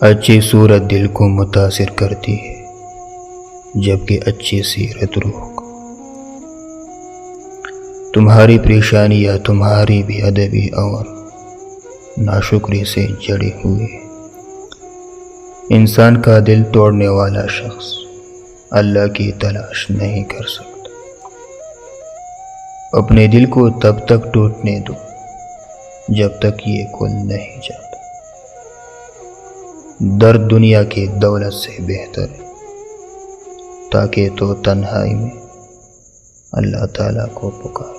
اچھی صورت دل کو متاثر کرتی ہے جبکہ اچھی سیرت روح کو۔ تمہاری پریشانیاں تمہاری بے ادبی اور ناشکری سے جڑی ہوئی ہے۔ انسان کا دل توڑنے والا شخص اللہ کی تلاش نہیں کر سکتا۔ اپنے دل کو تب تک ٹوٹنے دو جب تک یہ کھل نہیں جاتا۔ درد دنیا کی دولت سے بہتر ہے، تاکہ تو تنہائی میں اللہ تعالیٰ کو پکار۔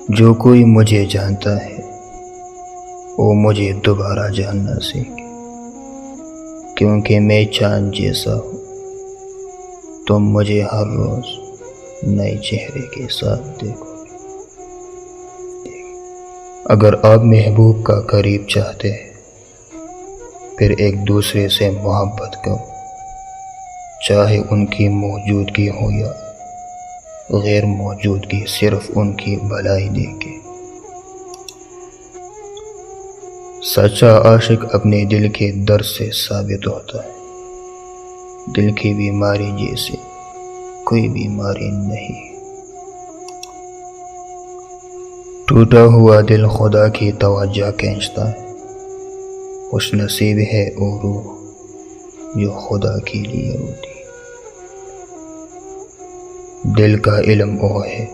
جو کوئی مجھے جانتا ہے وہ مجھے دوبارہ جاننا سیکھے، کیونکہ میں چاند جیسا ہوں۔ تم مجھے ہر روز نئے چہرے کے ساتھ دیکھو۔ اگر آپ محبوب کا قریب چاہتے ہیں پھر ایک دوسرے سے محبت کرو، چاہے ان کی موجودگی ہو یا غیر موجودگی، صرف ان کی بھلائی دیکھے۔ سچا عاشق اپنے دل کے درد سے ثابت ہوتا ہے۔ دل کی بیماری جیسے کوئی بیماری نہیں۔ ٹوٹا ہوا دل خدا کی توجہ کھینچتا ہے۔ خوش نصیب ہے وہ روح جو خدا کے لیے روتی۔ دل کا علم وہ ہے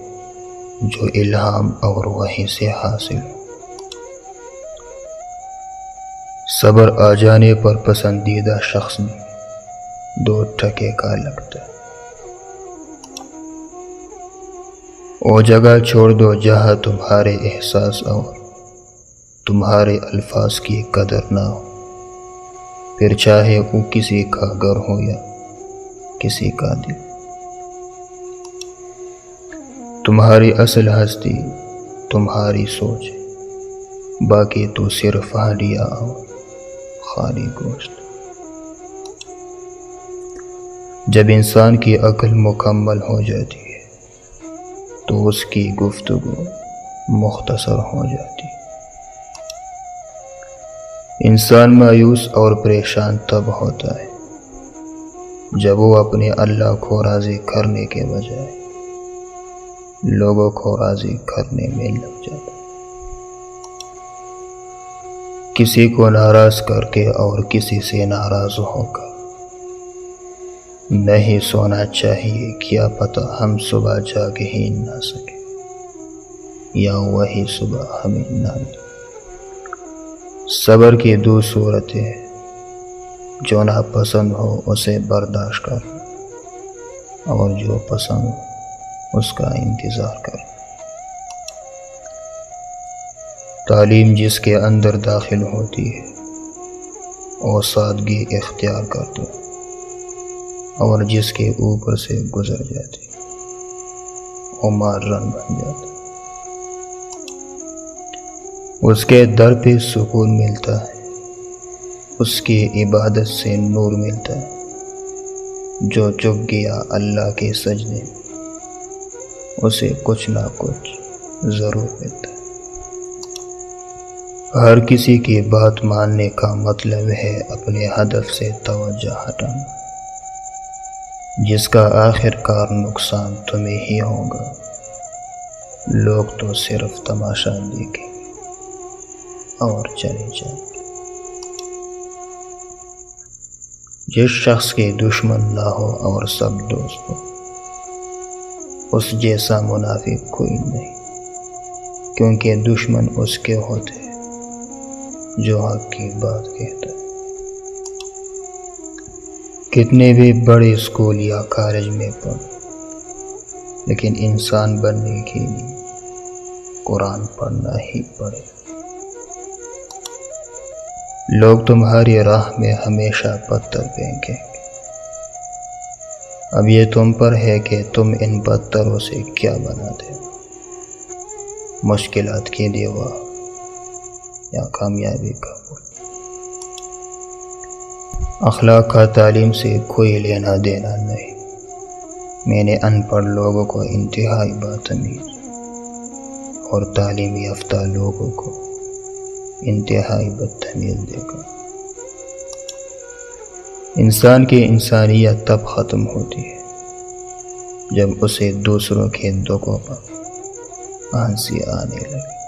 جو الہام اور وحی سے حاصل ہو۔ صبر آ جانے پر پسندیدہ شخص بھی دو ٹکے کا لگتا ہے۔ وہ جگہ چھوڑ دو جہاں تمہارے احساس اور تمہارے الفاظ کی قدر نہ ہو، پھر چاہے وہ کسی کا گھر ہو یا کسی کا دل۔ تمہاری اصل ہستی تمہاری سوچ ہے، باقی تو صرف ہڈیاں اور خالی گوشت۔ جب انسان کی عقل مکمل ہو جاتی ہے تو اس کی گفتگو مختصر ہو جاتی۔ انسان مایوس اور پریشان تب ہوتا ہے جب وہ اپنے اللہ کو راضی کرنے کے بجائے لوگوں کو راضی کرنے میں لگ جاتا ہے۔ کسی کو ناراض کر کے اور کسی سے ناراض ہو کر نہیں سونا چاہیے، کیا پتہ ہم صبح جاگ ہی نہ سکے یا وہی صبح ہمیں نہ ملے۔ صبر کی دو صورتیں ہیں، جو ناپسند ہو اسے برداشت کر اور جو پسند ہو اس کا انتظار کر۔ تعلیم جس کے اندر داخل ہوتی ہے وہ سادگی اختیار کرتا ہے، اور جس کے اوپر سے گزر جاتی وہ مارن بن جاتا۔ اس کے در پہ سکون ملتا ہے، اس کی عبادت سے نور ملتا ہے۔ جو چک گیا اللہ کے سجدے میں اسے کچھ نہ کچھ ضرور ملتا ہے۔ ہر کسی کی بات ماننے کا مطلب ہے اپنے ہدف سے توجہ ہٹانا، جس کا آخر کار نقصان تمہیں ہی ہوگا۔ لوگ تو صرف تماشا دیکھیں اور چلے جائیں۔ جس شخص کے دشمن نہ ہو اور سب دوست ہو، اس جیسا منافق کوئی نہیں، کیونکہ دشمن اس کے ہوتے ہیں جو حق کی بات کہتا ہے۔ کتنے بھی بڑے اسکول یا کالج میں پڑھ، لیکن انسان بننے کے لیے قرآن پڑھنا ہی پڑے۔ لوگ تمہاری راہ میں ہمیشہ پتھر پھینکیں گے، اب یہ تم پر ہے کہ تم ان پتھروں سے کیا بناتے ہو، مشکلات کی دیوار یا کامیابی کا پل۔ اخلاق کا تعلیم سے کوئی لینا دینا نہیں۔ میں نے ان پڑھ لوگوں کو انتہائی بدتمیز اور تعلیم یافتہ لوگوں کو انتہائی بدتمیز دیکھا۔ انسان کی انسانیت تب ختم ہوتی ہے جب اسے دوسروں کے دکھوں پر ہنسی آنے لگے۔